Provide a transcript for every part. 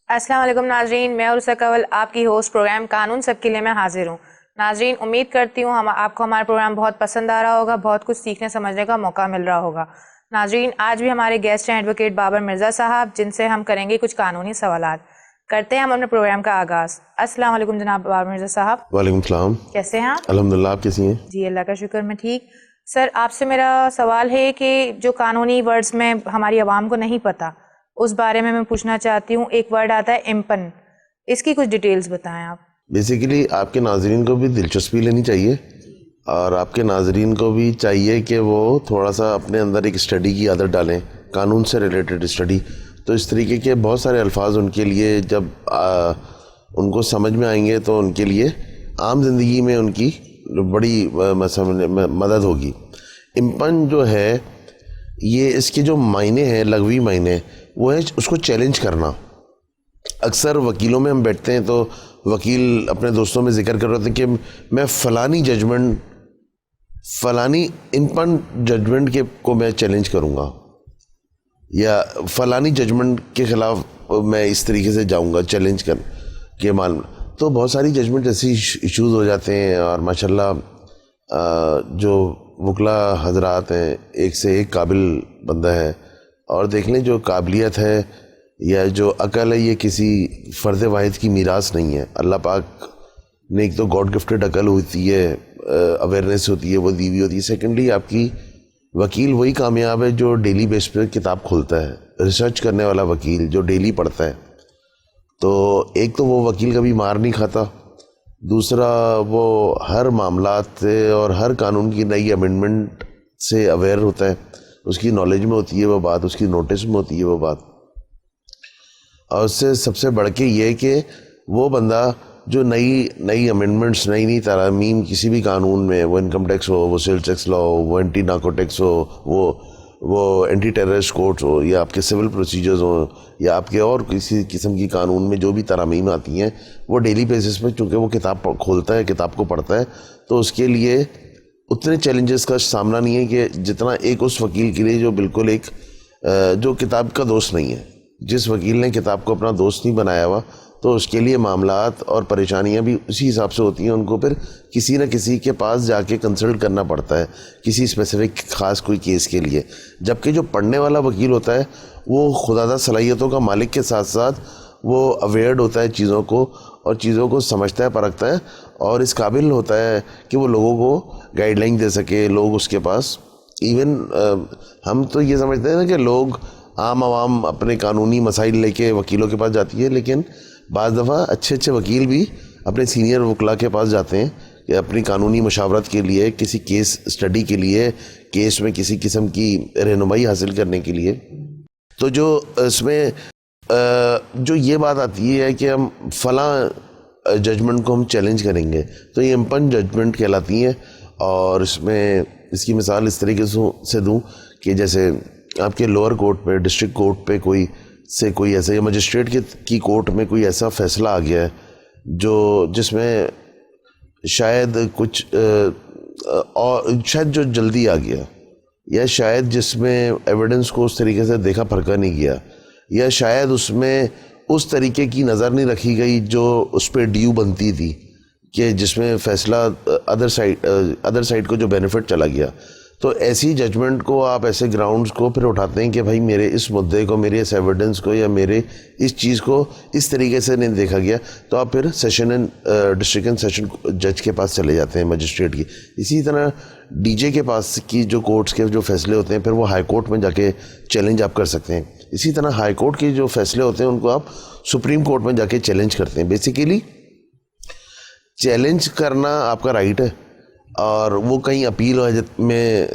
السلام علیکم ناظرین، میں عروسہ کنول آپ کی ہوسٹ پروگرام قانون سب کے لیے میں حاضر ہوں۔ ناظرین، امید کرتی ہوں آپ کو ہمارا پروگرام بہت پسند آ رہا ہوگا، بہت کچھ سیکھنے سمجھنے کا موقع مل رہا ہوگا۔ ناظرین، آج بھی ہمارے گیسٹ ہیں ایڈوکیٹ بابر مرزا صاحب، جن سے ہم کریں گے کچھ قانونی سوالات۔ کرتے ہیں ہم اپنے پروگرام کا آغاز۔ السلام علیکم جناب بابر مرزا صاحب۔ وعلیکم السلام۔ کیسے ہیں آپ؟ الحمدللہ، آپ کیسی ہیں؟ جی اللہ کا شکر، میں ٹھیک۔ سر، آپ سے میرا سوال ہے کہ جو قانونی ورڈز میں ہماری عوام کو نہیں پتہ، اس بارے میں پوچھنا چاہتی ہوں۔ ایک ورڈ آتا ہے امپن، اس کی کچھ ڈیٹیلز بتائیں آپ۔ بیسیکلی آپ کے ناظرین کو بھی دلچسپی لینی چاہیے، اور آپ کے ناظرین کو بھی چاہیے کہ وہ تھوڑا سا اپنے اندر ایک اسٹڈی کی عادت ڈالیں، قانون سے ریلیٹڈ اسٹڈی۔ تو اس طریقے کے بہت سارے الفاظ ان کے لیے جب ان کو سمجھ میں آئیں گے تو ان کے لیے عام زندگی میں ان کی بڑی مدد ہوگی۔ امپن جو ہے، یہ اس کے جو معنی ہیں، لغوی معنی، وہ ہے اس کو چیلنج کرنا۔ اکثر وکیلوں میں ہم بیٹھتے ہیں تو وکیل اپنے دوستوں میں ذکر کر رہے ہوتے ہیں کہ میں فلانی ججمنٹ، فلانی امپن ججمنٹ کو میں چیلنج کروں گا، یا فلانی ججمنٹ کے خلاف میں اس طریقے سے جاؤں گا چیلنج کر کے معلوم۔ تو بہت ساری ججمنٹ ایسی ایشوز ہو جاتے ہیں، اور ماشاءاللہ جو وکلا حضرات ہیں، ایک سے ایک قابل بندہ ہے، اور دیکھ لیں جو قابلیت ہے یا جو عقل ہے، یہ کسی فرد واحد کی میراث نہیں ہے۔ اللہ پاک نے ایک تو گاڈ گفٹڈ عقل ہوتی ہے، اویئرنیس ہوتی ہے، وہ دی ہوئی ہوتی ہے۔ سیکنڈلی آپ کی وکیل وہی کامیاب ہے جو ڈیلی بیس پہ کتاب کھولتا ہے، ریسرچ کرنے والا وکیل جو ڈیلی پڑھتا ہے۔ تو ایک تو وہ وکیل کبھی مار نہیں کھاتا، دوسرا وہ ہر معاملات سے اور ہر قانون کی نئی امینڈمنٹ سے اویئر ہوتا ہے، اس کی نالج میں ہوتی ہے وہ بات، اس کی نوٹس میں ہوتی ہے وہ بات۔ اور اس سے سب سے بڑھ کے یہ کہ وہ بندہ جو نئی امینڈمنٹس، نئی ترامیم کسی بھی قانون میں، وہ انکم ٹیکس ہو، وہ سیلز ٹیکس لا ہو، وہ اینٹی نارکوٹکس ہو، وہ اینٹی ٹیررسٹ کورٹس ہو، یا آپ کے سول پروسیجرز ہوں، یا آپ کے اور کسی قسم کی قانون میں جو بھی ترامیم آتی ہیں، وہ ڈیلی بیسس پہ چونکہ وہ کتاب کھولتا ہے، کتاب کو پڑھتا ہے، تو اس کے لیے اتنے چیلنجز کا سامنا نہیں ہے کہ جتنا ایک اس وکیل کے لیے جو بالکل ایک جو کتاب کا دوست نہیں ہے۔ جس وکیل نے کتاب کو اپنا دوست نہیں بنایا ہوا، تو اس کے لیے معاملات اور پریشانیاں بھی اسی حساب سے ہوتی ہیں۔ ان کو پھر کسی نہ کسی کے پاس جا کے کنسلٹ کرنا پڑتا ہے کسی اسپیسیفک خاص کوئی کیس کے لیے، جبکہ جو پڑھنے والا وکیل ہوتا ہے وہ خدادہ صلاحیتوں کا مالک کے ساتھ ساتھ وہ اویئرڈ ہوتا ہے چیزوں کو، اور چیزوں کو سمجھتا ہے، پرکھتا ہے، اور اس قابل ہوتا ہے کہ وہ لوگوں کو گائیڈ لائن دے سکے۔ لوگ اس کے پاس ایون ہم تو یہ سمجھتے ہیں نا کہ لوگ عام عوام اپنے قانونی مسائل لے کے وکیلوں کے پاس جاتی ہے، لیکن بعض دفعہ اچھے وکیل بھی اپنے سینئر وکلا کے پاس جاتے ہیں کہ اپنی قانونی مشاورت کے لیے، کسی کیس اسٹڈی کے لیے، کیس میں کسی قسم کی رہنمائی حاصل کرنے کے لیے۔ تو جو اس میں جو یہ بات آتی ہے کہ ہم فلاں ججمنٹ کو ہم چیلنج کریں گے، تو یہ امپن ججمنٹ کہلاتی ہیں۔ اور اس میں اس کی مثال اس طریقے سے دوں کہ جیسے آپ کے لوور کورٹ پہ، ڈسٹرکٹ کورٹ پہ کوئی ایسا، یا مجسٹریٹ کی کورٹ میں کوئی ایسا فیصلہ آ گیا ہے جس میں شاید کچھ اور شاید جو جلدی آ گیا، یا شاید جس میں ایویڈنس کو اس طریقے سے دیکھا پرکھا نہیں گیا، یا شاید اس میں اس طریقے کی نظر نہیں رکھی گئی جو اس پہ ڈیو بنتی تھی، کہ جس میں فیصلہ ادر سائڈ کو جو بینیفٹ چلا گیا۔ تو ایسی ججمنٹ کو آپ ایسے گراؤنڈز کو پھر اٹھاتے ہیں کہ بھائی میرے اس مدعے کو، میرے اس ایویڈنس کو، یا میرے اس چیز کو اس طریقے سے نہیں دیکھا گیا، تو آپ پھر ڈسٹرکٹ اینڈ سیشن جج کے پاس چلے جاتے ہیں، مجسٹریٹ کی۔ اسی طرح ڈی جے کے پاس کی جو کورٹس کے جو فیصلے ہوتے ہیں، پھر وہ ہائی کورٹ میں جا کے چیلنج آپ کر سکتے ہیں۔ اسی طرح ہائی کورٹ کے جو فیصلے ہوتے ہیں ان کو آپ سپریم کورٹ میں جا کے چیلنج کرتے ہیں۔ بیسیکلی چیلنج کرنا آپ کا رائٹ ہے، اور وہ کہیں اپیل میں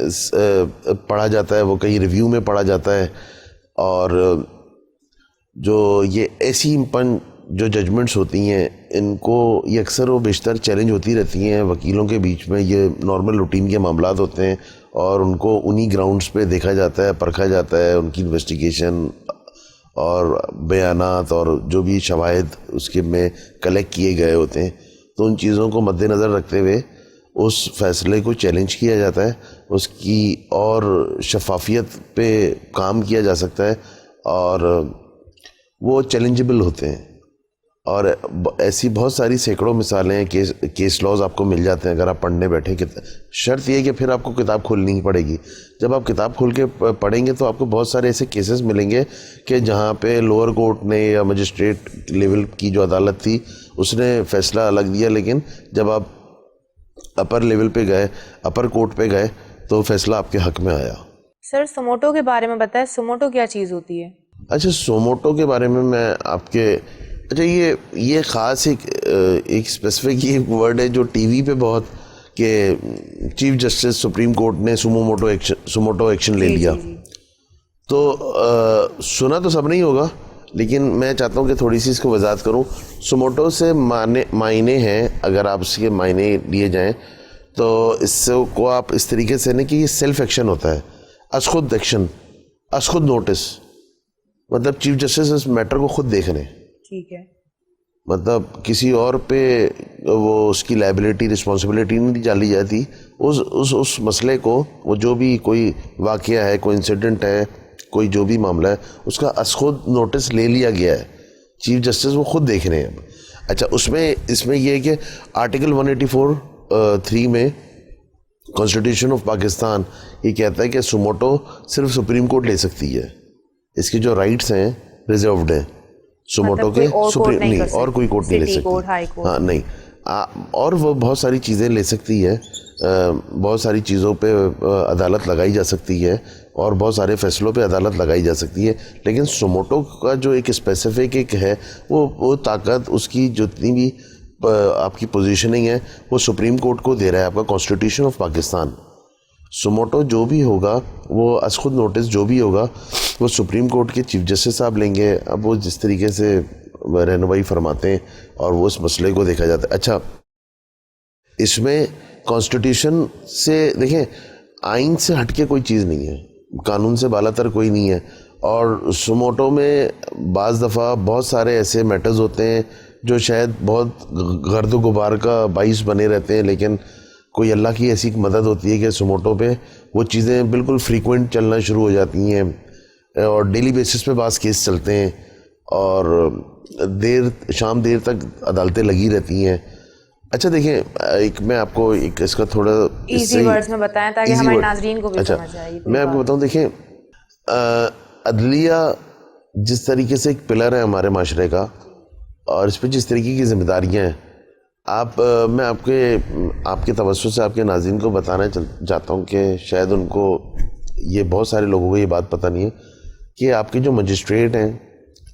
پڑھا جاتا ہے، وہ کہیں ریویو میں پڑھا جاتا ہے۔ اور جو یہ ایسی امپن جو ججمنٹس ہوتی ہیں، ان کو یہ اکثر و بیشتر چیلنج ہوتی رہتی ہیں وکیلوں کے بیچ میں۔ یہ نارمل روٹین کے معاملات ہوتے ہیں، اور ان کو انہی گراؤنڈز پہ دیکھا جاتا ہے، پرکھا جاتا ہے، ان کی انویسٹیگیشن اور بیانات اور جو بھی شواہد اس کے میں کلیکٹ کیے گئے ہوتے ہیں، تو ان چیزوں کو مد نظر رکھتے ہوئے اس فیصلے کو چیلنج کیا جاتا ہے، اس کی اور شفافیت پہ کام کیا جا سکتا ہے، اور وہ چیلنجبل ہوتے ہیں. اور ایسی بہت ساری سینکڑوں مثالیں ہیں. کیس لاز آپ کو مل جاتے ہیں اگر آپ پڑھنے بیٹھیں. شرط یہ ہے کہ پھر آپ کو کتاب کھولنی ہی پڑے گی. جب آپ کتاب کھول کے پڑھیں گے تو آپ کو بہت سارے ایسے کیسز ملیں گے کہ جہاں پہ لوور کورٹ نے یا مجسٹریٹ لیول کی جو عدالت تھی اس نے فیصلہ الگ دیا, لیکن جب آپ اپر لیول پہ گئے, اپر کورٹ پہ گئے تو فیصلہ آپ کے حق میں آیا. سر سوموٹو کے بارے میں بتائیں, سوموٹو کیا چیز ہوتی ہے؟ اچھا, سوموٹو کے بارے میں آپ کے اچھا یہ خاص ایک اسپیسیفک یہ ورڈ ہے جو ٹی وی پہ بہت کہ چیف جسٹس سپریم کورٹ نے سوموٹو ایکشن لے لیا. تو سنا تو سب نہیں ہوگا, لیکن میں چاہتا ہوں کہ تھوڑی سی اس کو وضاحت کروں. سوموٹو سے معنی ہیں, اگر آپ اس کے معنی لیے جائیں تو اس سے کو آپ اس طریقے سے نہیں کہ یہ سیلف ایکشن ہوتا ہے, از خود ایکشن, از خود نوٹس. مطلب چیف جسٹس اس میٹر کو خود دیکھ رہے ہیں. ٹھیک ہے. مطلب کسی اور پہ وہ اس کی لائبلٹی رسپانسبلٹی نہیں ڈالی جاتی. اس مسئلے کو, وہ جو بھی کوئی واقعہ ہے, کوئی انسیڈنٹ ہے, کوئی جو بھی معاملہ ہے, اس کا از خود نوٹس لے لیا گیا ہے. چیف جسٹس وہ خود دیکھ رہے ہیں. اچھا, اس میں یہ ہے کہ آرٹیکل 184(3) میں کانسٹیٹیوشن آف پاکستان یہ کہتا ہے کہ سوموٹو صرف سپریم کورٹ لے سکتی ہے. اس کے جو رائٹس ہیں ریزروڈ ہیں سوموٹو کے, سپریم نہیں, اور کوئی کورٹ نہیں لے سکتی. ہاں نہیں, اور وہ بہت ساری چیزیں لے سکتی ہے, بہت ساری چیزوں پہ عدالت لگائی جا سکتی ہے, اور بہت سارے فیصلوں پہ عدالت لگائی جا سکتی ہے. لیکن سوموٹو کا جو ایک اسپیسیفک ایک ہے وہ طاقت, اس کی جتنی بھی آپ کی پوزیشننگ ہے وہ سپریم کورٹ کو دے رہا ہے آپ کا کانسٹیٹیوشن آف پاکستان. سوموٹو جو بھی ہوگا, وہ از خود نوٹس جو بھی ہوگا, وہ سپریم کورٹ کے چیف جسٹس صاحب لیں گے. اب وہ جس طریقے سے رہنمائی فرماتے ہیں اور وہ اس مسئلے کو دیکھا جاتا ہے. اچھا, اس میں کانسٹیٹیوشن سے دیکھیں, آئین سے ہٹ کے کوئی چیز نہیں ہے, قانون سے بالا تر کوئی نہیں ہے. اور سوموٹو میں بعض دفعہ بہت سارے ایسے میٹرز ہوتے ہیں جو شاید بہت گرد و غبار کا باعث بنے رہتے ہیں, لیکن کوئی اللہ کی ایسی مدد ہوتی ہے کہ سوموٹو پہ وہ چیزیں بالکل فریکوینٹ چلنا شروع ہو جاتی ہیں, اور ڈیلی بیسس پہ بعض کیس چلتے ہیں, اور شام دیر تک عدالتیں لگی رہتی ہیں. اچھا دیکھیں, ایک میں آپ کو ایک اس کا تھوڑا ایزی ورڈز میں بتائیں تاکہ ہمارے ناظرین کو بھی سمجھ آئے. میں آپ کو بتاؤں, دیکھیں عدلیہ جس طریقے سے ایک پلر ہے ہمارے معاشرے کا, اور اس پہ جس طریقے کی ذمہ داریاں ہیں, میں آپ کے توسط سے آپ کے ناظرین کو بتانا چاہتا ہوں کہ شاید ان کو یہ بہت سارے لوگوں کو یہ بات پتہ نہیں ہے کہ آپ کے جو مجسٹریٹ ہیں,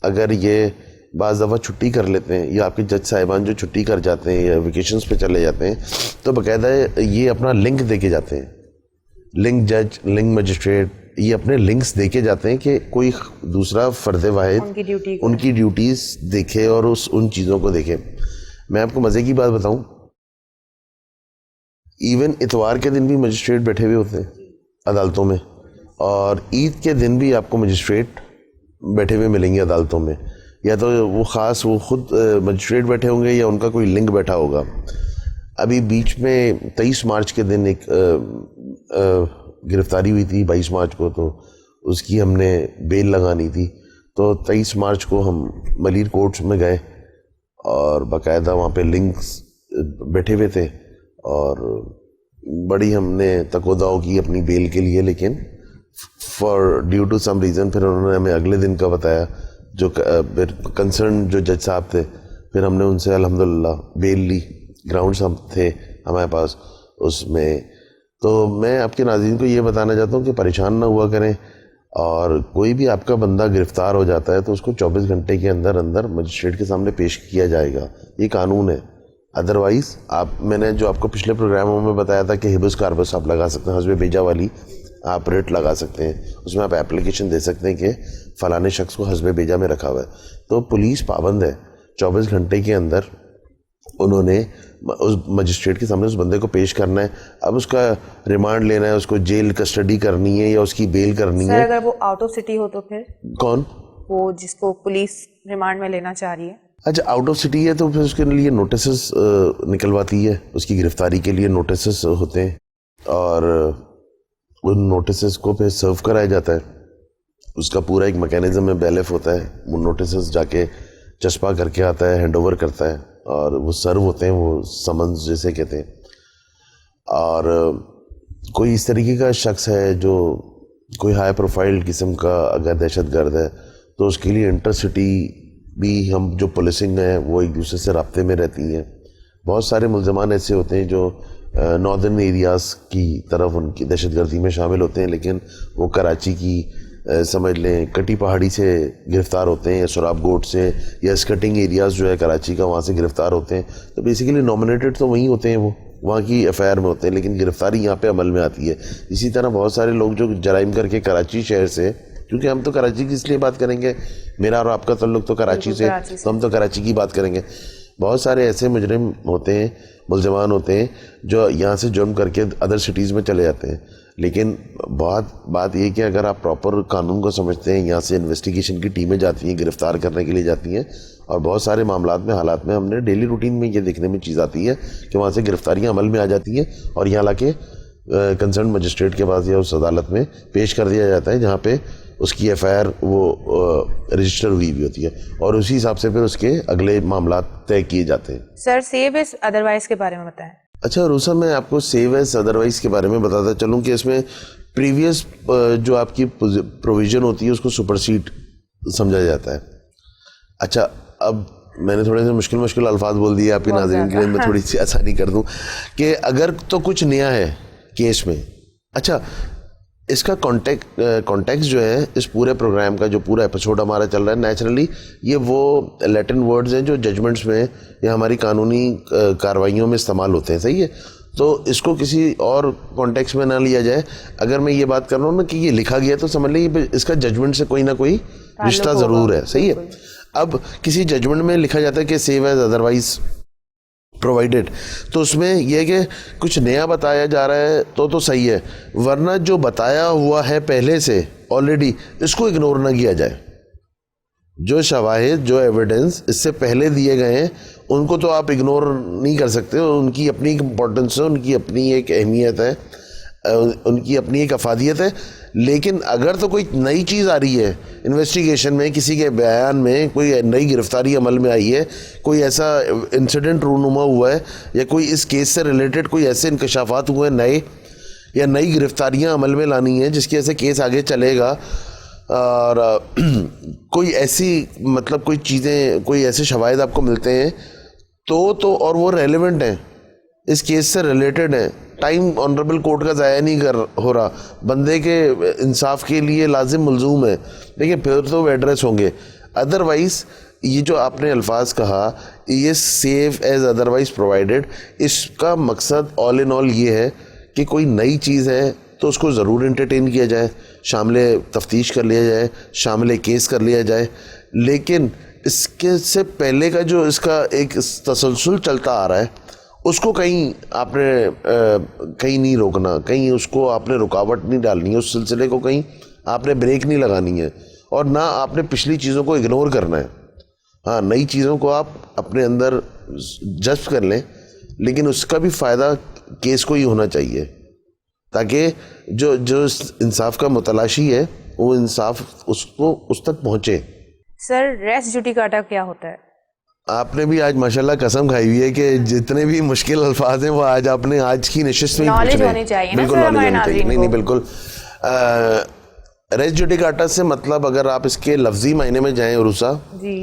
اگر یہ بعض دفعہ چھٹی کر لیتے ہیں, یا آپ کے جج صاحبان جو چھٹی کر جاتے ہیں یا ویکیشنز پہ چلے جاتے ہیں, تو باقاعدہ یہ اپنا لنک دے کے جاتے ہیں. لنک جج, لنک مجسٹریٹ, یہ اپنے لنکس دے کے جاتے ہیں کہ کوئی دوسرا فرد واحد ان کی ڈیوٹیز دیکھے اور ان چیزوں کو دیکھے. میں آپ کو مزے کی بات بتاؤں, ایون اتوار کے دن بھی مجسٹریٹ بیٹھے ہوئے ہوتے ہیں عدالتوں میں, اور عید کے دن بھی آپ کو مجسٹریٹ بیٹھے ہوئے ملیں گے عدالتوں میں. یا تو وہ خاص وہ خود مجسٹریٹ بیٹھے ہوں گے, یا ان کا کوئی لنک بیٹھا ہوگا. ابھی بیچ میں 23 مارچ کے دن ایک گرفتاری ہوئی تھی 22 مارچ کو, تو اس کی ہم نے بیل لگانی تھی. تو 23 مارچ کو ہم ملیر کورٹس میں گئے, اور باقاعدہ وہاں پہ لنکس بیٹھے ہوئے تھے, اور بڑی ہم نے تک و داؤ کی اپنی بیل کے لیے. لیکن for due to some reason پھر انہوں نے ہمیں اگلے دن کا بتایا, جو کنسرن جو جج صاحب تھے, پھر ہم نے ان سے الحمدللہ بیل لی. گراؤنڈس ہم تھے ہمارے پاس اس میں. تو میں آپ کے ناظرین کو یہ بتانا چاہتا ہوں کہ پریشان نہ ہوا کریں, اور کوئی بھی آپ کا بندہ گرفتار ہو جاتا ہے تو اس کو 24 گھنٹے کے اندر اندر مجسٹریٹ کے سامنے پیش کیا جائے گا. یہ قانون ہے. ادروائز میں نے جو آپ کو پچھلے پروگراموں میں بتایا تھا کہ ہیبس کارپس آپ لگا سکتے ہیں, حسب بیجا والی آپ ریٹ لگا سکتے ہیں, اس میں آپ اپلیکیشن دے سکتے ہیں کہ فلانے شخص کو حسب بیجا میں رکھا ہوا ہے. تو پولیس پابند ہے, 24 گھنٹے کے اندر انہوں نے اس مجسٹریٹ کے سامنے اس بندے کو پیش کرنا ہے. اب اس کا ریمانڈ لینا ہے, اس کو جیل کسٹڈی کرنی ہے, یا اس کی بیل کرنی ہے. اگر وہ آؤٹ آف سٹی ہو تو پھر کون وہ جس کو پولیس ریمانڈ میں لینا چاہ رہی ہے؟ اچھا, آؤٹ آف سٹی ہے تو پھر اس کے لیے نوٹسز نکلواتی ہے, اس کی گرفتاری کے لیے نوٹسز ہوتے ہیں, اور ان نوٹسز کو پھر سرو کرایا جاتا ہے. اس کا پورا ایک میکینزم میں بیلف ہوتا ہے, وہ نوٹسز جا کے چسپا کر کے آتا ہے, ہینڈ اوور کرتا ہے, اور وہ سرو ہوتے ہیں, وہ سمنز جیسے کہتے ہیں. اور کوئی اس طریقے کا شخص ہے جو کوئی ہائی پروفائل قسم کا اگر دہشت گرد ہے تو اس کے لیے انٹر سٹی بھی ہم جو پولیسنگ ہے وہ ایک دوسرے سے رابطے میں رہتی ہیں. بہت سارے ملزمان ایسے ہوتے ہیں جو ناردرن ایریاز کی طرف ان کی دہشت گردی میں شامل ہوتے ہیں, لیکن وہ کراچی کی سمجھ لیں کٹی پہاڑی سے گرفتار ہوتے ہیں, یا سراب گوٹ سے, یا اسکٹنگ ایریاز جو ہے کراچی کا وہاں سے گرفتار ہوتے ہیں. تو بیسیکلی نامنیٹڈ تو وہیں ہوتے ہیں, وہ وہاں کی ایف آئی آر میں ہوتے ہیں, لیکن گرفتاری یہاں پہ عمل میں آتی ہے. اسی طرح بہت سارے لوگ جو جرائم کر کے کراچی شہر سے, کیونکہ ہم تو کراچی کی اس لیے بات کریں گے, میرا اور آپ کا تعلق تو کراچی سے, تو ہم تو کراچی کی بات کریں گے. بہت سارے ایسے مجرم ہوتے ہیں, ملزمان ہوتے ہیں جو یہاں سے جرم کر کے ادر سٹیز میں چلے جاتے ہیں. لیکن بات یہ کہ اگر آپ پراپر قانون کو سمجھتے ہیں, یہاں سے انویسٹیگیشن کی ٹیمیں جاتی ہیں, گرفتار کرنے کے لیے جاتی ہیں, اور بہت سارے معاملات میں حالات میں ہم نے ڈیلی روٹین میں یہ دیکھنے میں چیز آتی ہے کہ وہاں سے گرفتاریاں عمل میں آ جاتی ہیں, اور یہاں لا کے کنسرن مجسٹریٹ کے پاس یا اس عدالت میں پیش کر دیا جاتا ہے جہاں پہ اس کی ایف آئی آر وہ رجسٹر ہوئی ہوتی ہے, اور اسی حساب سے پھر اس کے اگلے معاملات طے کیے جاتے ہیں. سر سیو از ادروائز کے بارے میں بتائیں. اچھا روسا, میں آپ کو سیو ایز ادروائز کے بارے میں بتاتا چلوں کہ اس میں پریویس جو آپ کی پروویژن ہوتی ہے اس کو سپرسیڈ سمجھا جاتا ہے. اچھا اب میں نے تھوڑے سے مشکل الفاظ بول دیے آپ کے ناظرین کے لیے, میں تھوڑی سی آسانی کر دوں کہ اگر تو کچھ نیا ہے کیس میں. اچھا اس کا کانٹیکس جو ہے اس پورے پروگرام کا جو پورا ایپیسوڈ ہمارا چل رہا ہے, نیچرلی یہ وہ لیٹن ورڈز ہیں جو ججمنٹس میں یا ہماری قانونی کارروائیوں میں استعمال ہوتے ہیں, صحیح ہے. تو اس کو کسی اور کانٹیکس میں نہ لیا جائے. اگر میں یہ بات کر رہا ہوں نا کہ یہ لکھا گیا تو سمجھ لیں اس کا ججمنٹ سے کوئی نہ کوئی رشتہ ضرور ہے, صحیح ہے. اب کسی ججمنٹ میں لکھا جاتا ہے کہ سیو ایز ادروائز پرووائڈیڈ, تو اس میں یہ کہ کچھ نیا بتایا جا رہا ہے تو صحیح ہے, ورنہ جو بتایا ہوا ہے پہلے سے آلریڈی اس کو اگنور نہ کیا جائے. جو شواہد جو ایویڈنس اس سے پہلے دیے گئے ہیں ان کو تو آپ اگنور نہیں کر سکتے, ان کی اپنی ایک امپورٹنس ہے, ان کی اپنی ایک اہمیت ہے, ان کی اپنی ایک افادیت ہے. لیکن اگر تو کوئی نئی چیز آ رہی ہے انویسٹیگیشن میں, کسی کے بیان میں کوئی نئی گرفتاری عمل میں آئی ہے, کوئی ایسا انسیڈنٹ رونما ہوا ہے, یا کوئی اس کیس سے ریلیٹڈ کوئی ایسے انکشافات ہوئے نئے, یا نئی گرفتاریاں عمل میں لانی ہیں جس کی وجہ سے کیس آگے چلے گا, اور کوئی ایسی مطلب کوئی چیزیں کوئی ایسے شواہد آپ کو ملتے ہیں تو اور وہ ریلیونٹ ہیں, اس کیس سے ریلیٹڈ ہیں, ٹائم آنریبل کورٹ کا ضائع نہیں ہو رہا, بندے کے انصاف کے لیے لازم ملزوم ہے, دیکھیں پھر تو وہ ایڈریس ہوں گے. ادروائز یہ جو آپ نے الفاظ کہا یہ سیو ایز ادروائز پرووائڈیڈ, اس کا مقصد آل ان آل یہ ہے کہ کوئی نئی چیز ہے تو اس کو ضرور انٹرٹین کیا جائے, شامل تفتیش کر لیا جائے, شامل کیس کر لیا جائے. لیکن اس کے سے پہلے کا جو اس کا ایک تسلسل چلتا آ رہا ہے اس کو کہیں آپ نے کہیں نہیں روکنا, کہیں اس کو آپ نے رکاوٹ نہیں ڈالنی ہے, اس سلسلے کو کہیں آپ نے بریک نہیں لگانی ہے, اور نہ آپ نے پچھلی چیزوں کو اگنور کرنا ہے. ہاں نئی چیزوں کو آپ اپنے اندر جذب کر لیں, لیکن اس کا بھی فائدہ کیس کو ہی ہونا چاہیے تاکہ جو انصاف کا متلاشی ہے وہ انصاف اس تک پہنچے. سر ریس جوڈیکاٹا کیا ہوتا ہے؟ آپ نے بھی آج ماشاءاللہ قسم کھائی ہوئی ہے کہ جتنے بھی مشکل الفاظ ہیں وہ آج آپ نے آج کی نشست میں نالج ہونی چاہیے. بالکل نالج ہونی چاہیے, نہیں بالکل. ریس جوڈیکاٹا سے مطلب اگر آپ اس کے لفظی معنی میں جائیں عروسا جی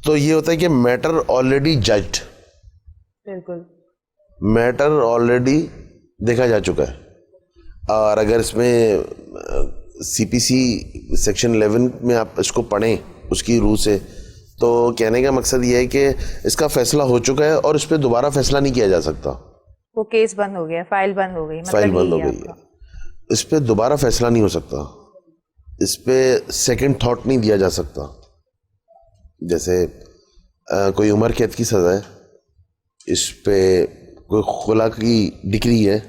تو یہ ہوتا ہے کہ میٹر آلریڈی ججڈ, بالکل میٹر آلریڈی دیکھا جا چکا ہے. اور اگر اس میں سی پی سی سیکشن 11 میں آپ اس کو پڑھیں اس کی روح سے, تو کہنے کا مقصد یہ ہے کہ اس کا فیصلہ ہو چکا ہے اور اس پہ دوبارہ فیصلہ نہیں کیا جا سکتا. وہ کیس بند ہو گیا, فائل بند ہو گئی, فائل بند ہو گئی ہے, اس پہ دوبارہ فیصلہ نہیں ہو سکتا, اس پہ سیکنڈ تھاٹ نہیں دیا جا سکتا. جیسے کوئی عمر قید کی سزا ہے, اس پہ کوئی خلا کی ڈگری ہے,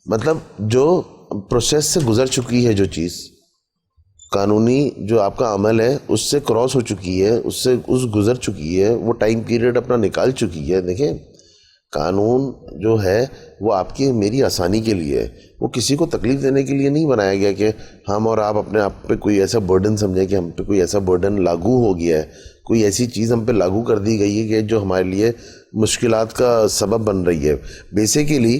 مطلب جو پروسیس سے گزر چکی ہے, جو چیز قانونی جو آپ کا عمل ہے اس سے کراس ہو چکی ہے, اس سے گزر چکی ہے, وہ ٹائم پیریڈ اپنا نکال چکی ہے. دیکھیں قانون جو ہے وہ آپ کی میری آسانی کے لیے ہے، وہ کسی کو تکلیف دینے کے لیے نہیں بنایا گیا کہ ہم اور آپ اپنے آپ پہ کوئی ایسا برڈن سمجھیں کہ ہم پہ کوئی ایسا برڈن لاگو ہو گیا ہے، کوئی ایسی چیز ہم پہ لاگو کر دی گئی ہے کہ جو ہمارے لیے مشکلات کا سبب بن رہی ہے۔ بیسیکلی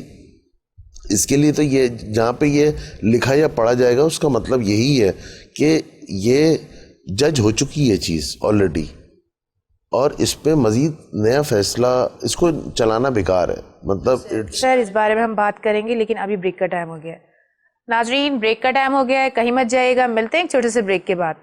اس کے لیے تو یہ جہاں پہ یہ لکھا یا پڑھا جائے گا اس کا مطلب یہی ہے کہ یہ جج ہو چکی ہے چیز آلریڈی، اور اس پہ مزید نیا فیصلہ اس کو چلانا بیکار ہے۔ مطلب سر اس بارے میں ہم بات کریں گے، لیکن ابھی بریک کا ٹائم ہو گیا ہے۔ ناظرین بریک کا ٹائم ہو گیا ہے، کہیں مت جائے گا، ملتے ہیں ایک چھوٹے سے بریک کے بعد۔